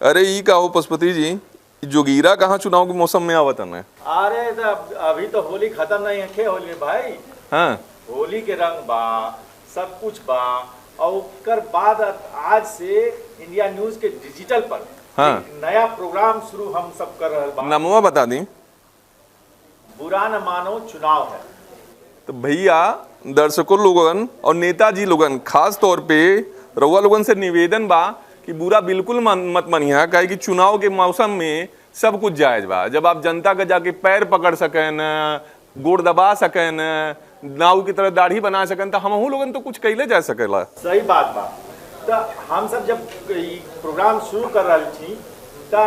अरे ई का हो पशुपति जी, जोगीरा कहाँ चुनाव के मौसम में आवत है? अरे अभी तो होली खत्म नहीं है, होली में भाई। हाँ होली के रंग बा, सब कुछ बा। और उसकर बाद आज से इंडिया न्यूज के डिजिटल पर हाँ एक नया प्रोग्राम शुरू हम सब कर रहे बा। नमवा बता दी। बुरा न मानो चुनाव है। तो भैया दर्शकों लोगन और नेताजी लोगन खास तौर पे रउआ लोगन से निवेदन बा कि बुरा बिल्कुल मत मनिहा, काहे कि चुनाव के मौसम में सब कुछ जायज बा। जब आप जनता के जाके पैर पकड़ सकें, गोड़ दबा सकें, नाव की तरह दाढ़ी बना सकें, तो हमहू लोगन तो कुछ कैले जा सकेला। सही बात बा। तो हम सब जब प्रोग्राम शुरू कर रही थी तो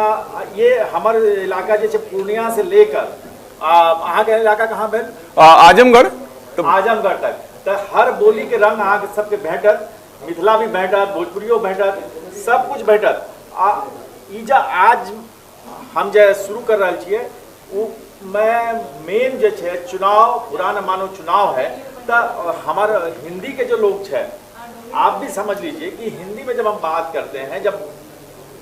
ये हमारे इलाका जैसे पूर्णिया से लेकर अहाँ के इलाका कहाँ भेल? आजमगढ़ आजमगढ़ तक। तो हर बोली के रंग अहाँ के सबके भेटत, मिथिला भी भेटत, भोजपुरियो भेटत, सब कुछ भेटत। इजा आज हम जे शुरू कर रहे छिए वो मैं मेन जे छे चुनाव बुरा न मानो चुनाव है। तो हमारे हिंदी के जो लोग छे, आप भी समझ लीजिए कि हिंदी में जब हम बात करते हैं, जब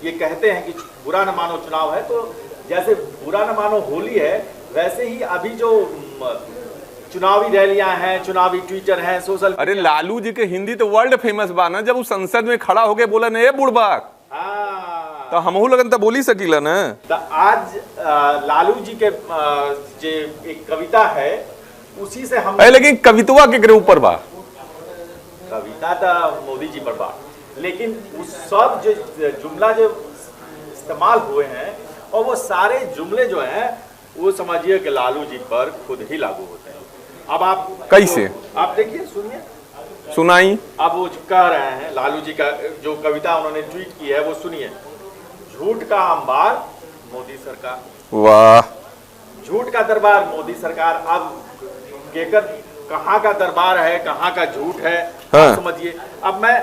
ये कहते हैं कि बुरा न मानो चुनाव है, तो जैसे बुरा न मानो होली है, वैसे ही अभी जो चुनावी रैलियां हैं, चुनावी ट्विटर हैं, सोशल। अरे लालू जी के हिंदी तो वर्ल्ड फेमस बा ना, जब वो संसद में खड़ा होके बोला न, ए बुढ़बाक, तो हमहू लगन तो बोली सकीला ना। तो आज लालू जी के जे एक कविता है, उसी से हम लेकिन कवितवा के ऊपर बा, कविता तो मोदी जी पर बा, लेकिन उस सब जो जुमला जो इस्तेमाल हुए हैं, और वो सारे जुमले जो हैं वो समझिए कि लालू जी पर खुद ही लागू होते हैं। अब आप कैसे? आप देखिए, सुनिए, सुनाई। अब वो कह रहे हैं, लालू जी का जो कविता उन्होंने ट्वीट की है वो सुनिए। झूठ का अंबार मोदी सरकार, वाह, झूठ का दरबार मोदी सरकार। अब केकर कहाँ का दरबार है, कहाँ का झूठ है, हाँ। समझिए। अब मैं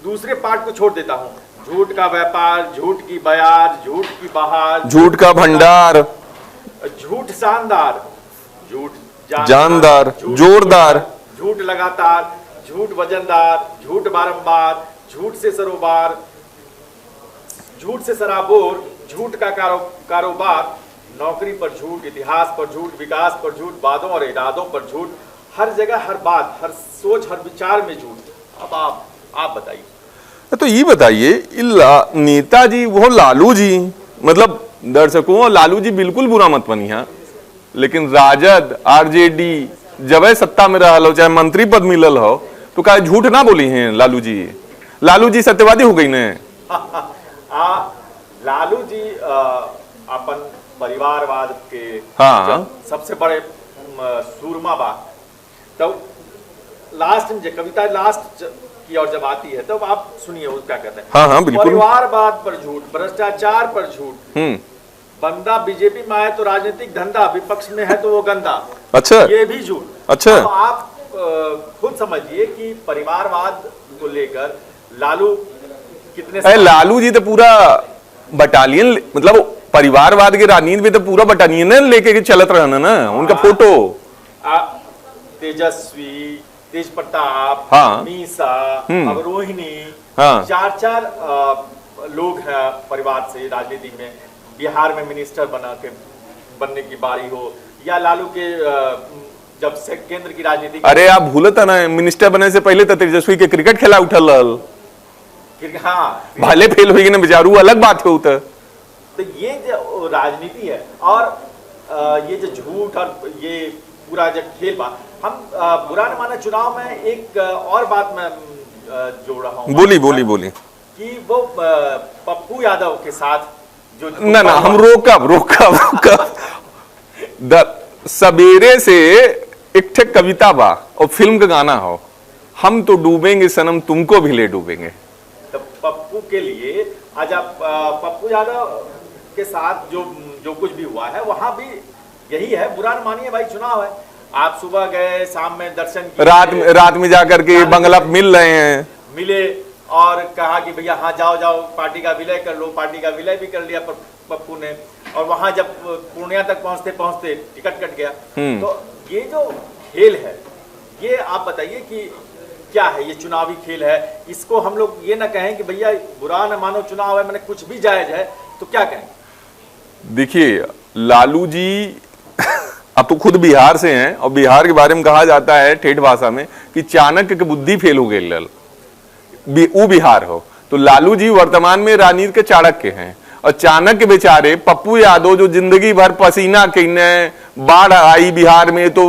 दूसरे पार्ट को छोड़ देता हूँ। झूठ का व्यापार, झूठ की बयार, झूठ की बहार, झूठ का भंडार, झूठ शानदार, झूठ जानदार, जोरदार, झूठ लगातार, झूठ वजनदार, झूठ बारंबार, झूठ से सरोबार, झूठ से सराबोर, झूठ का कारोबार, नौकरी पर झूठ, इतिहास पर झूठ, विकास पर झूठ, वादों और इरादों पर झूठ, हर जगह, हर बात, हर सोच, हर विचार में झूठ। अब आप बताइए। तो ये बताइए, नेताजी वो लालू जी, मतलब दर्शकों, लालू जी बिल्कुल बुरा मत बनिहा, लेकिन राजद आरजेडी जब सत्ता में रहा हो, चाहे मंत्री पद मिलल हो, तो क्या झूठ ना बोली हैं लालू जी? लालू जी सत्यवादी हो गई ने। लालू जी अपन परिवारवाद के हाँ सबसे बड़े सूरमा बा। तो लास्ट में कविता लास्ट की और जब आती है, तो आप सुनिए वो क्या कहते हैं। हाँ हाँ बिल्कुल। परिवारवाद पर झूठ, भ्रष्टाचार पर झूठ, बंदा बीजेपी में आए तो राजनीतिक धंधा, विपक्ष में है तो वो गंदा। अच्छा, ये भी झूठ। अच्छा, तो आप खुद समझिए कि परिवारवाद को लेकर लालू कितने। लालू जी तो पूरा बटालियन, मतलब परिवारवाद के राजनीति में तो पूरा बटालियन लेके चलत रहना ना। उनका फोटो तेजस्वी, तेज प्रताप, हाँ, मीसा, अब रोहिणी, हाँ, चार लोग हैं परिवार से राजनीति में। बिहार में मिनिस्टर बनने की बारी हो, या लालू के जब से केंद्र की राजनीति। अरे आप भूलता ना, मिनिस्टर बनने से पहले तो तेजस्वी के क्रिकेट खेला उठल। हाँ, भले फेल हुई ना बेचारू, अलग बात हो। तो ये जो राजनीति है, और ये जो झूठ और ये पूरा जो खेल बा, हम बुरा न माना चुनाव में एक और बात मैं जोड़ रहा हूँ। बोली कि वो पप्पू यादव के साथ जो ना हम रोकब सवेरे से एक ठे कविता बा और फिल्म का गाना हो, हम तो डूबेंगे सनम तुमको भी ले डूबेंगे। तो पप्पू के लिए आज आप पप्पू यादव के साथ जो कुछ भी हुआ है, वहां भी यही है। बुरा न मानिए भाई, चुनाव है। आप सुबह गए, शाम में दर्शन किए, रात में जाकर के बंगला मिल रहे हैं, मिले और कहा कि भैया हाँ जाओ पार्टी का विलय कर लो। पार्टी का विलय भी कर लिया पप्पू ने। और वहां जब पूर्णिया तक पहुंचते टिकट कट गया। तो ये जो खेल है, ये आप बताइए कि क्या है ये चुनावी खेल है, इसको हम लोग ये ना कहें कि भैया बुरा न मानो चुनाव है, मैंने कुछ भी जायज है, तो क्या कहें? देखिए लालू जी अब तो खुद बिहार से हैं और बिहार के बारे में कहा जाता है ठेठ भाषा में कि चाणक्य की बुद्धि फेल हो गई वो बिहार हो। तो लालू जी वर्तमान में राजनीति के चाणक्य हैं और चाणक्य बेचारे पप्पू यादव जो जिंदगी भर पसीना किने, बाढ़ आई बिहार में तो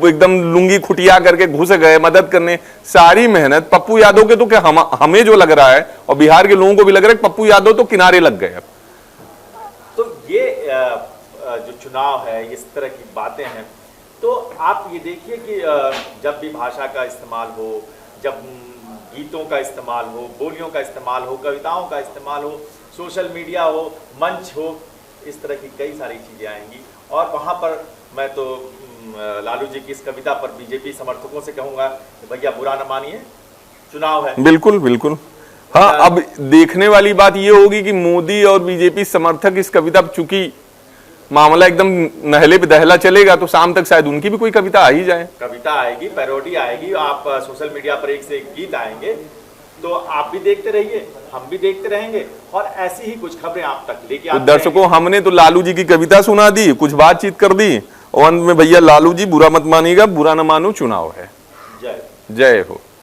एकदम लुंगी खुटिया करके घुस गए मदद करने, सारी मेहनत पप्पू यादव के तो क्या हमें जो लग रहा है और बिहार के लोगों को भी लग रहा है पप्पू यादव तो किनारे लग गए। तो ये जो चुनाव है इस तरह की बातें हैं, तो आप ये देखिए कि जब भी भाषा का इस्तेमाल हो, जब गीतों का इस्तेमाल हो, बोलियों का इस्तेमाल हो, कविताओं का इस्तेमाल हो, सोशल मीडिया हो, मंच हो, इस तरह की कई सारी चीजें आएंगी। और वहां पर मैं तो लालू जी की इस कविता पर बीजेपी समर्थकों से कहूंगा कि भैया बुरा न मानिए, चुनाव है। बिल्कुल बिल्कुल। हाँ, अब देखने वाली बात यह होगी कि मोदी और बीजेपी समर्थक इस कविता, चूंकि मामला एकदम नहले पे दहला चलेगा तो शाम तक शायद उनकी भी कोई कविता आ ही जाए। कविता आएगी, पैरोडी आएगी, आप सोशल मीडिया पर एक से एक गीत आएंगे, तो आप भी देखते रहिए, हम भी देखते रहेंगे और ऐसी ही कुछ खबरें आप तक लेके तो दर्शकों, हमने तो लालू जी की कविता सुना दी, कुछ बातचीत कर दी और अंत में भैया लालू जी बुरा मत मानिएगा, बुरा न मानो चुनाव है। जय जय हो।